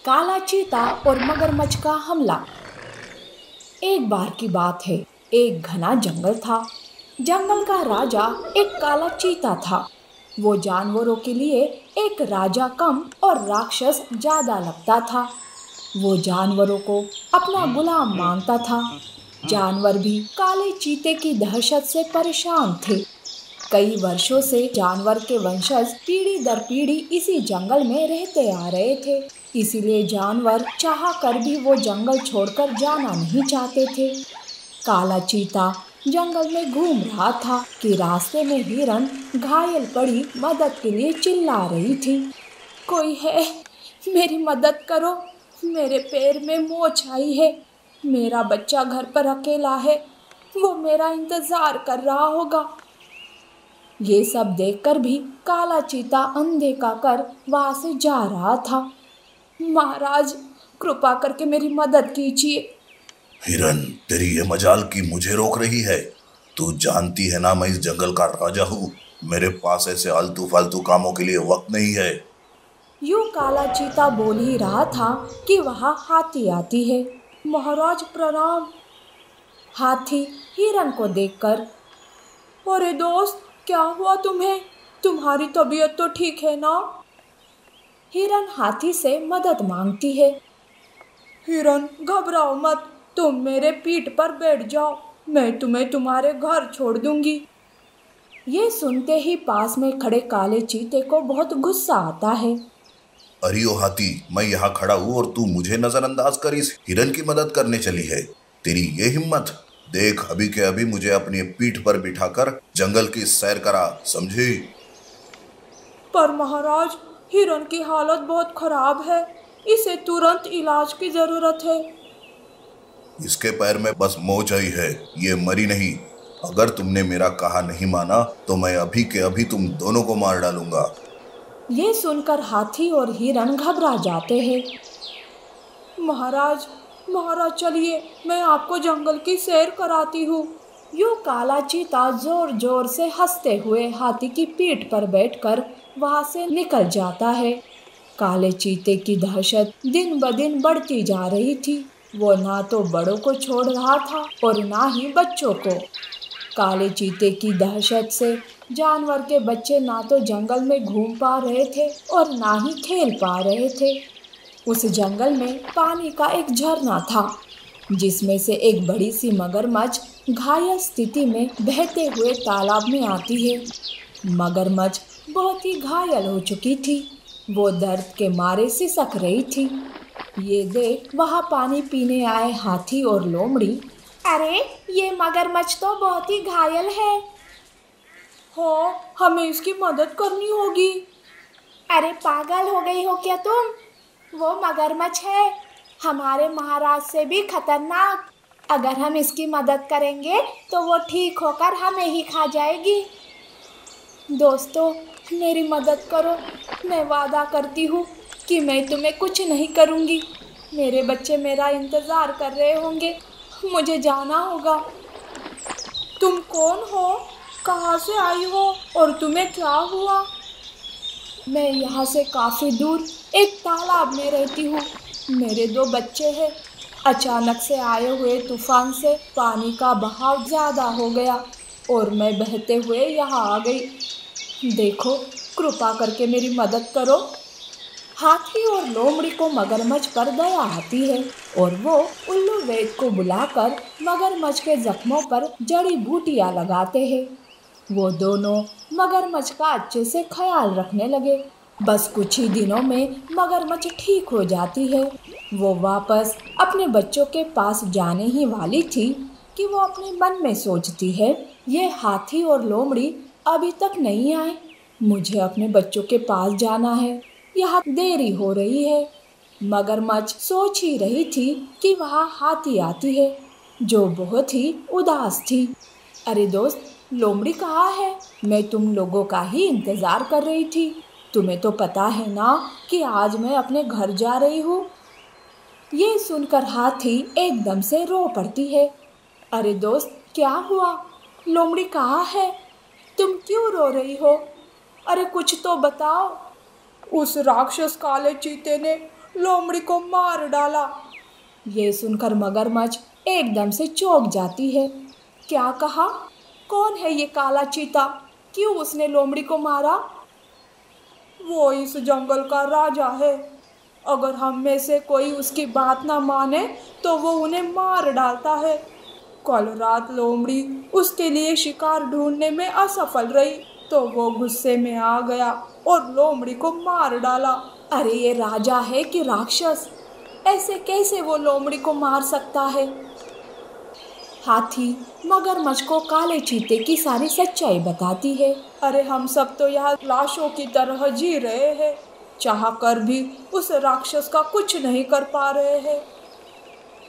काला चीता और मगरमच्छ का हमला। एक बार की बात है, एक घना जंगल था। जंगल का राजा एक काला चीता था। वो जानवरों के लिए एक राजा कम और राक्षस ज्यादा लगता था। वो जानवरों को अपना गुलाम मानता था। जानवर भी काले चीते की दहशत से परेशान थे। कई वर्षों से जानवर के वंशज पीढ़ी दर पीढ़ी इसी जंगल में रहते आ रहे थे। इसीलिए जानवर चाह कर भी वो जंगल छोड़कर जाना नहीं चाहते थे। काला चीता जंगल में घूम रहा था कि रास्ते में हिरन घायल पड़ी मदद के लिए चिल्ला रही थी। कोई है, मेरी मदद करो, मेरे पैर में मोच आई है, मेरा बच्चा घर पर अकेला है, वो मेरा इंतजार कर रहा होगा। ये सब देखकर भी काला चीता अनदेखा कर वहां से जा रहा था। महाराज, कृपा करके मेरी मदद कीजिए। हिरन, तेरी ये मजाल की मुझे रोक रही है? तू जानती है ना मैं इस जंगल का राजा हूँ। मेरे पास ऐसे आलतू फालतू कामों के लिए वक्त नहीं है। यूं काला चीता बोल ही रहा था कि वहां हाथी आती है। महाराज प्रणाम। हाथी हिरन को देखकर, अरे दोस्त, क्या हुआ तुम्हें? तुम्हारी तबीयत तो ठीक है ना? हिरन हाथी से मदद मांगती है। हिरन, घबराओ मत, तुम मेरे पीठ पर बैठ जाओ, मैं तुम्हें तुम्हारे घर छोड़ दूंगी। ये सुनते ही पास में खड़े काले चीते को बहुत गुस्सा आता है। अरे ओ हाथी, मैं यहाँ खड़ा हूँ और तू मुझे नजरअंदाज कर इस हिरन की मदद करने चली है? तेरी ये हिम्मत! देख, अभी के अभी मुझे अपनी पीठ पर बिठाकर जंगल की सैर करा, समझी? पर महाराज, हिरन की हालत बहुत खराब है, इसे तुरंत इलाज की जरूरत है। इसके पैर में बस मोच आई है, ये मरी नहीं। अगर तुमने मेरा कहा नहीं माना तो मैं अभी के अभी तुम दोनों को मार डालूंगा। ये सुनकर हाथी और हिरन घबरा जाते हैं। महाराज, महाराज चलिए, मैं आपको जंगल की सैर कराती हूँ। यूं काला चीता जोर जोर से हंसते हुए हाथी की पीठ पर बैठकर वहां से निकल जाता है। काले चीते की दहशत दिन ब दिन बढ़ती जा रही थी। वो ना तो बड़ों को छोड़ रहा था और ना ही बच्चों को। काले चीते की दहशत से जानवर के बच्चे ना तो जंगल में घूम पा रहे थे और ना ही खेल पा रहे थे। उस जंगल में पानी का एक झरना था, जिसमें से एक बड़ी सी मगरमच्छ घायल स्थिति में बहते हुए तालाब में आती है। मगरमच्छ बहुत ही घायल हो चुकी थी। वो दर्द के मारे सिसक रही थी। ये देख वहां पानी पीने आए हाथी और लोमड़ी, अरे ये मगरमच्छ तो बहुत ही घायल है। हो, हमें इसकी मदद करनी होगी। अरे पागल हो गई हो क्या तुम? वो मगरमच्छ है, हमारे महाराज से भी खतरनाक। अगर हम इसकी मदद करेंगे तो वो ठीक होकर हमें ही खा जाएगी। दोस्तों, मेरी मदद करो, मैं वादा करती हूँ कि मैं तुम्हें कुछ नहीं करूँगी। मेरे बच्चे मेरा इंतज़ार कर रहे होंगे, मुझे जाना होगा। तुम कौन हो, कहाँ से आई हो और तुम्हें क्या हुआ? मैं यहाँ से काफ़ी दूर एक तालाब में रहती हूँ। मेरे 2 बच्चे हैं। अचानक से आए हुए तूफान से पानी का बहाव ज़्यादा हो गया और मैं बहते हुए यहाँ आ गई। देखो, कृपा करके मेरी मदद करो। हाथी और लोमड़ी को मगरमच्छ पर दया आती है और वो उल्लू वैद को बुलाकर मगरमच्छ के जख्मों पर जड़ी बूटियां लगाते हैं। वो दोनों मगरमच्छ का अच्छे से ख्याल रखने लगे। बस कुछ ही दिनों में मगरमच्छ ठीक हो जाती है। वो वापस अपने बच्चों के पास जाने ही वाली थी कि वो अपने मन में सोचती है, ये हाथी और लोमड़ी अभी तक नहीं आए, मुझे अपने बच्चों के पास जाना है, यहाँ देरी हो रही है। मगरमच्छ सोच ही रही थी कि वहाँ हाथी आती है, जो बहुत ही उदास थी। अरे दोस्त, लोमड़ी कहाँ है? मैं तुम लोगों का ही इंतजार कर रही थी। तुम्हें तो पता है ना कि आज मैं अपने घर जा रही हूँ। ये सुनकर हाथी एकदम से रो पड़ती है। अरे दोस्त, क्या हुआ? लोमड़ी कहाँ है? तुम क्यों रो रही हो? अरे कुछ तो बताओ। उस राक्षस काले चीते ने लोमड़ी को मार डाला। ये सुनकर मगरमच्छ एकदम से चौंक जाती है। क्या कहा? कौन है ये काला चीता? क्यों उसने लोमड़ी को मारा? वो इस जंगल का राजा है। अगर हम में से कोई उसकी बात ना माने तो वो उन्हें मार डालता है। कल रात लोमड़ी उसके लिए शिकार ढूंढने में असफल रही तो वो गुस्से में आ गया और लोमड़ी को मार डाला। अरे ये राजा है कि राक्षस? ऐसे कैसे वो लोमड़ी को मार सकता है? हाथी मगरमच्छ को काले चीते की सारी सच्चाई बताती है। अरे हम सब तो यहाँ लाशों की तरह जी रहे हैं, चाह कर भी उस राक्षस का कुछ नहीं कर पा रहे हैं।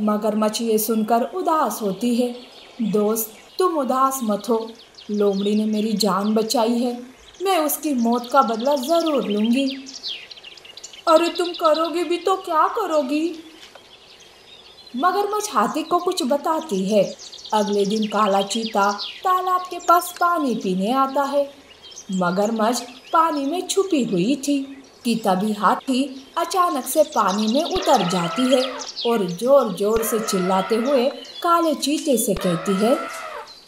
मगरमच्छ ये सुनकर उदास होती है। दोस्त, तुम उदास मत हो। लोमड़ी ने मेरी जान बचाई है, मैं उसकी मौत का बदला जरूर लूंगी। अरे तुम करोगी भी तो क्या करोगी? मगरमच्छ हाथी को कुछ बताती है। अगले दिन काला चीता तालाब के पास पानी पीने आता है। मगरमच्छ पानी में छुपी हुई थी कि तभी हाथी अचानक से पानी में उतर जाती है और जोर जोर से चिल्लाते हुए काले चीते से कहती है,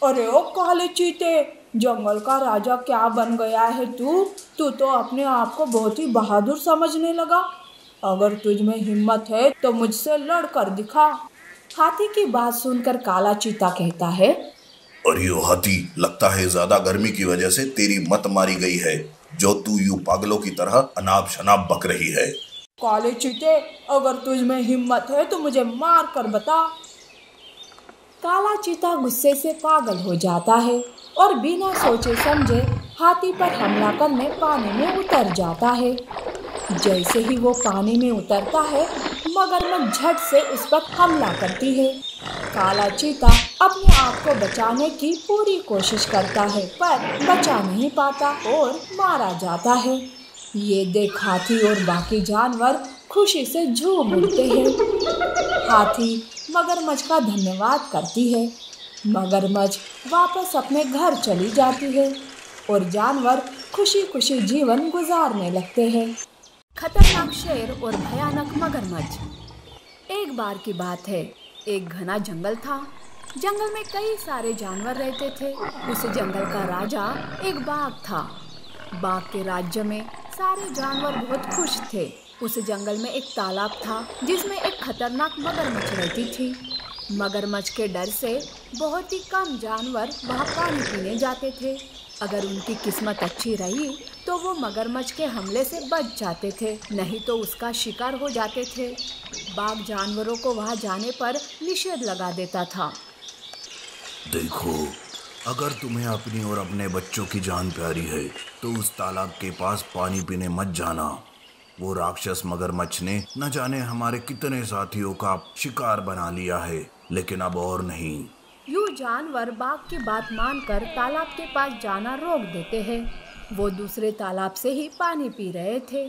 अरे ओ काले चीते, जंगल का राजा क्या बन गया है तू तो अपने आप को बहुत ही बहादुर समझने लगा। अगर तुझ में हिम्मत है तो मुझसे लड़ कर दिखा। हाथी की बात सुनकर काला चीता कहता है, अरे ओ हाथी, लगता है ज्यादा गर्मी की वजह से तेरी मत मारी गई है, जो तू यूं पागलों की तरह अनाप शनाप बक रही है। काले चीते, अगर तुझ में हिम्मत है तो मुझे मार कर बता। काला चीता गुस्से से पागल हो जाता है और बिना सोचे समझे हाथी पर हमला करने पानी में उतर जाता है। जैसे ही वो पानी में उतरता है, मगरमच्छ झट से उस पर हमला करती है। काला चीता अपने आप को बचाने की पूरी कोशिश करता है पर बचा नहीं पाता और मारा जाता है। ये देख हाथी और बाकी जानवर खुशी से झूम उठते हैं। हाथी मगरमच्छ का धन्यवाद करती है। मगरमच्छ वापस अपने घर चली जाती है और जानवर खुशी खुशी जीवन गुजारने लगते हैं। खतरनाक शेर और भयानक मगरमच्छ। एक बार की बात है, एक घना जंगल था। जंगल में कई सारे जानवर रहते थे। उस जंगल का राजा एक बाघ था। बाघ के राज्य में सारे जानवर बहुत खुश थे। उस जंगल में एक तालाब था जिसमें एक खतरनाक मगरमच्छ रहती थी। मगरमच्छ के डर से बहुत ही कम जानवर वहाँ पानी पीने जाते थे। अगर उनकी किस्मत अच्छी रही तो वो मगरमच्छ के हमले से बच जाते थे, नहीं तो उसका शिकार हो जाते थे। बाघ जानवरों को वहाँ जाने पर निषेध लगा देता था। देखो, अगर तुम्हें अपनी और अपने बच्चों की जान प्यारी है तो उस तालाब के पास पानी पीने मत जाना। वो राक्षस मगरमच्छ ने न जाने हमारे कितने साथियों का शिकार बना लिया है, लेकिन अब और नहीं। यूं जानवर बाघ की बात मानकर तालाब के पास जाना रोक देते हैं। वो दूसरे तालाब से ही पानी पी रहे थे।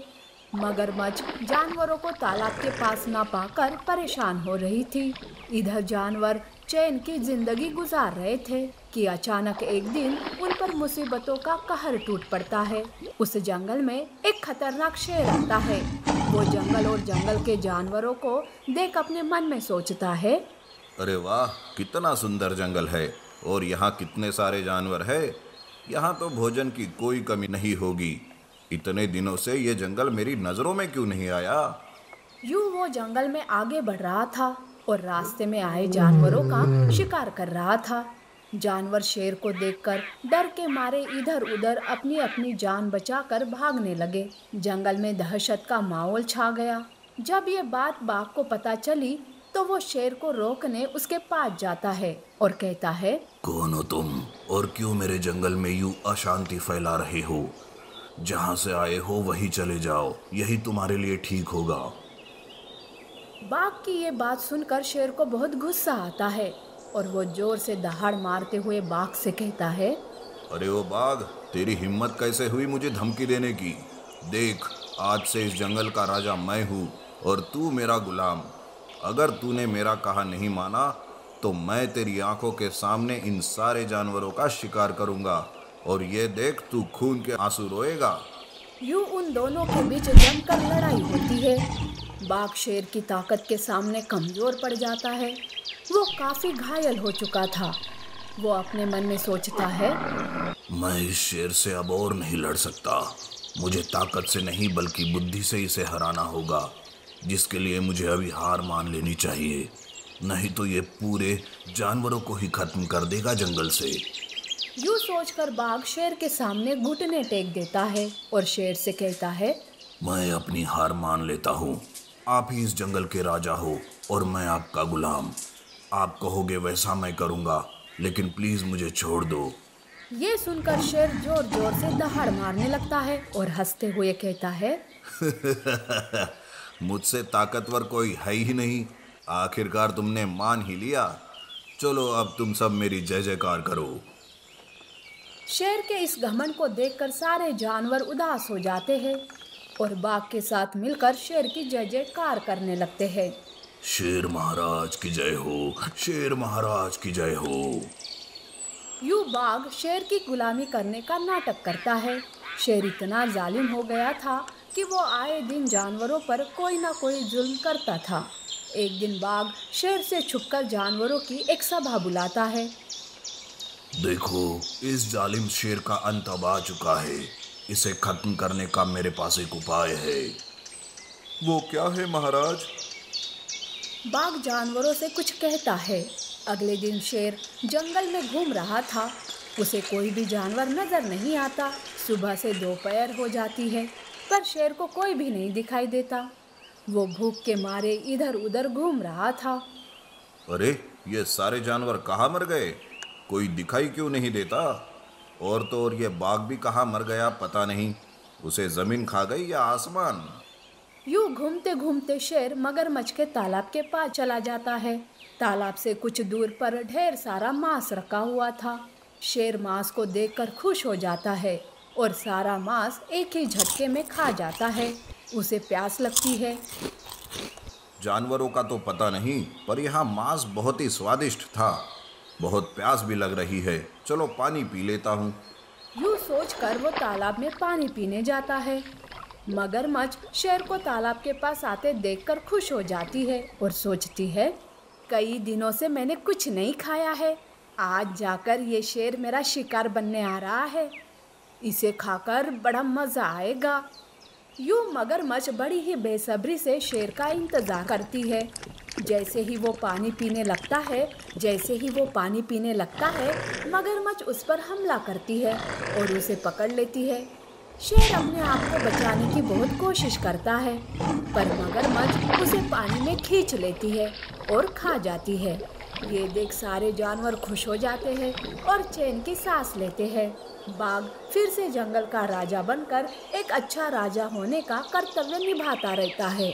मगरमच्छ जानवरों को तालाब के पास ना पाकर परेशान हो रही थी। इधर जानवर चैन की जिंदगी गुजार रहे थे कि अचानक एक दिन उन पर मुसीबतों का कहर टूट पड़ता है। उस जंगल में एक खतरनाक शेर आता है। वो जंगल और जंगल के जानवरों को देख अपने मन में सोचता है, अरे वाह, कितना सुंदर जंगल है और यहाँ कितने सारे जानवर है। यहाँ तो भोजन की कोई कमी नहीं होगी। इतने दिनों से ये जंगल मेरी नजरों में क्यों नहीं आया। यूं वो जंगल में आगे बढ़ रहा था और रास्ते में आए जानवरों का शिकार कर रहा था। जानवर शेर को देखकर डर के मारे इधर उधर अपनी अपनी जान बचाकर भागने लगे। जंगल में दहशत का माहौल छा गया। जब ये बात बाघ को पता चली तो वो शेर को रोकने उसके पास जाता है और कहता है, कौन हो तुम और क्यों मेरे जंगल में यूं अशांति फैला रहे हो? जहाँ से आए हो वहीं चले जाओ, यही तुम्हारे लिए ठीक होगा। बाघ की ये बात सुनकर शेर को बहुत गुस्सा आता है और वो जोर से दहाड़ मारते हुए बाघ से कहता है, अरे ओ बाघ, तेरी हिम्मत कैसे हुई मुझे धमकी देने की? देख, आज से इस जंगल का राजा मैं हूँ और तू मेरा गुलाम। अगर तूने मेरा कहा नहीं माना तो मैं तेरी आंखों के सामने इन सारे जानवरों का शिकार करूंगा और ये देख, तू खून के आंसू रोएगा। यूं उन दोनों के बीच जमकर लड़ाई होती है। बाघ शेर की ताकत के सामने कमजोर पड़ जाता है। वो काफी घायल हो चुका था। वो अपने मन में सोचता है, मैं इस शेर से अब और नहीं लड़ सकता। मुझे ताकत से नहीं बल्कि बुद्धि से इसे हराना होगा, जिसके लिए मुझे अभी हार मान लेनी चाहिए, नहीं तो ये पूरे जानवरों को ही खत्म कर देगा जंगल से। यूं सोचकर बाघ शेर के सामने घुटने टेक देता है और शेर से कहता है, मैं अपनी हार मान लेता हूँ। आप ही इस जंगल के राजा हो और मैं आपका गुलाम। आप कहोगे वैसा मैं करूँगा, लेकिन प्लीज मुझे छोड़ दो। ये सुनकर शेर जोर जोर से दहाड़ मारने लगता है और हंसते हुए कहता है, मुझसे ताकतवर कोई है ही नहीं। आखिरकार तुमने मान ही लिया। चलो अब तुम सब मेरी जय जयकार करो। शेर के इस घमंड को देखकर सारे जानवर उदास हो जाते हैं और बाघ के साथ मिलकर शेर की जय जयकार करने लगते हैं। शेर महाराज की जय हो, शेर महाराज की जय हो। यूं बाघ शेर की गुलामी करने का नाटक करता है। शेर इतना जालिम हो गया था कि वो आए दिन जानवरों पर कोई ना कोई जुल्म करता था। एक दिन बाघ शेर से छुपकर जानवरों की एक सभा बुलाता है। देखो, इस जालिम शेर का अंत अब आ चुका है। इसे खत्म करने का मेरे पास एक उपाय है। वो क्या है महाराज? बाघ जानवरों से कुछ कहता है। अगले दिन शेर जंगल में घूम रहा था। उसे कोई भी जानवर नजर नहीं आता। सुबह से दोपहर हो जाती है, पर शेर को कोई भी नहीं दिखाई देता। वो भूख के मारे इधर उधर घूम रहा था। अरे, ये सारे जानवर कहाँ मर गए? कोई दिखाई क्यों नहीं देता? और तो और ये बाघ भी कहाँ मर गया पता नहीं। उसे जमीन खा गई या आसमान? यूं घूमते घूमते शेर मगरमच्छ के तालाब के पास चला जाता है। तालाब से कुछ दूर पर ढेर सारा मांस रखा हुआ था। शेर मांस को देखकर खुश हो जाता है और सारा मांस एक ही झटके में खा जाता है। उसे प्यास लगती है। जानवरों का तो पता नहीं, पर यहाँ मांस बहुत ही स्वादिष्ट था। बहुत प्यास भी लग रही है। चलो पानी पी लेता हूँ। यूं सोचकर वो तालाब में पानी पीने जाता है। मगरमच्छ शेर को तालाब के पास आते देखकर खुश हो जाती है और सोचती है, कई दिनों से मैंने कुछ नहीं खाया है। आज जाकर ये शेर मेरा शिकार बनने आ रहा है। इसे खाकर बड़ा मजा आएगा। यूं मगरमच्छ बड़ी ही बेसब्री से शेर का इंतजार करती है। जैसे ही वो पानी पीने लगता है, मगरमच्छ उस पर हमला करती है और उसे पकड़ लेती है। शेर अपने आप को बचाने की बहुत कोशिश करता है, पर मगरमच्छ उसे पानी में खींच लेती है और खा जाती है। ये देख सारे जानवर खुश हो जाते हैं और चैन की सांस लेते हैं। बाघ फिर से जंगल का राजा बनकर एक अच्छा राजा होने का कर्तव्य निभाता रहता है।